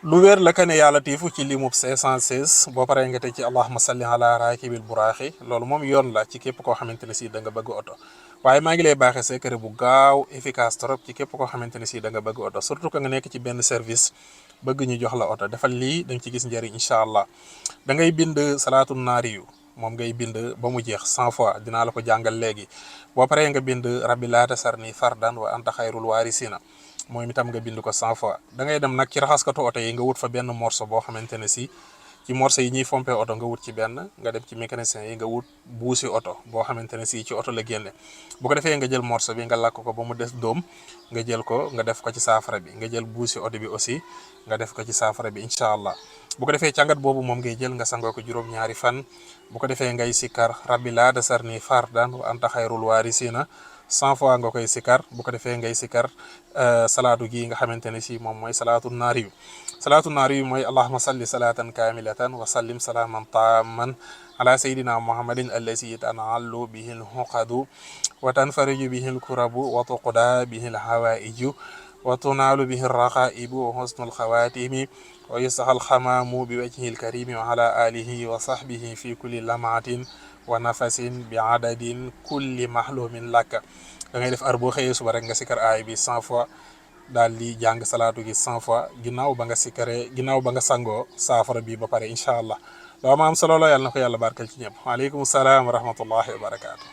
lu wér la ka ne yàlla tiifu ci limub 516 boo paree nga teg ci allahuma salli ala raakibil buraaxi loolu moom yoon la ci képp koo xamante ne si da nga bëgg oto waaye maa ngi lay baaxee secret bu gaaw efficace trop ci képp koo xamante ne si da nga bëgg oto surtout que nga nekk ci benn service bëgg ñu jox la oto defal lii da nga ci gis njëriñ incha allah da ngay bind salaatu naari yu moom ngay bind ba mu jeex 100 fois dinaa la ko jàngal léegi boo paree nga bind rabbi laa tasarni fardan wa anta xayrul waarisina moom itam nga bind ko 100 fois da ngay dem nag ci raxaskatu oto yi nga wut fa benn morceau boo xamante ne si ci morceau yi ñuy fompé oto nga wut ci benn nga dem ci mécanicien yi nga wut buusi oto boo xamante ne si ci oto la génne bu ko defee nga jël morceau bi nga lakk ko ba mu des dóom nga jël ko nga def ko ci saafara bi nga jël buusi oto bi aussi nga def ko ci saafara bi incha allah bu ko defee càngat boobu moom ngay jël nga sangoo ko juróom-ñaari fan bu ko defee ngay sikkar rabbi laa tasarni fardan wa anta xayrul waarisina 100 fois nga koy sikar bu ko defee ngay sikar salaatu gi nga xamante ne si moom mooy salaatu naari yu salaatu naari yu mooy allahuma salli salatan kamilatan wa sallim salaaman taamman ala sayidina muhammadin allazi tanallu bihi lhuqadu wa tanfariju bihi lkurabu wa tuqda bihi lhawaiju wa tunaalu bihi raqaibu wa husnul xawatimi wa yustaxal xamaamu bi wajhi lkarimi wa ala alihi wa sahbihi fi kulli lamaatin wa nafasin bi adadin kulli mahlumin lakka da ngay def ar boo xëyee suba rek nga sikar aay bi 100 fois daal di jàng salaatu gi 100 fois ginnaaw ba nga sikaree ginnaaw ba nga sangoo saafara bi ba pare incha allah loo ma am solo la yàlla na ko yàlla barkal ci ñëpp waaleykum salaam wa rahmatullahi wa barakaatu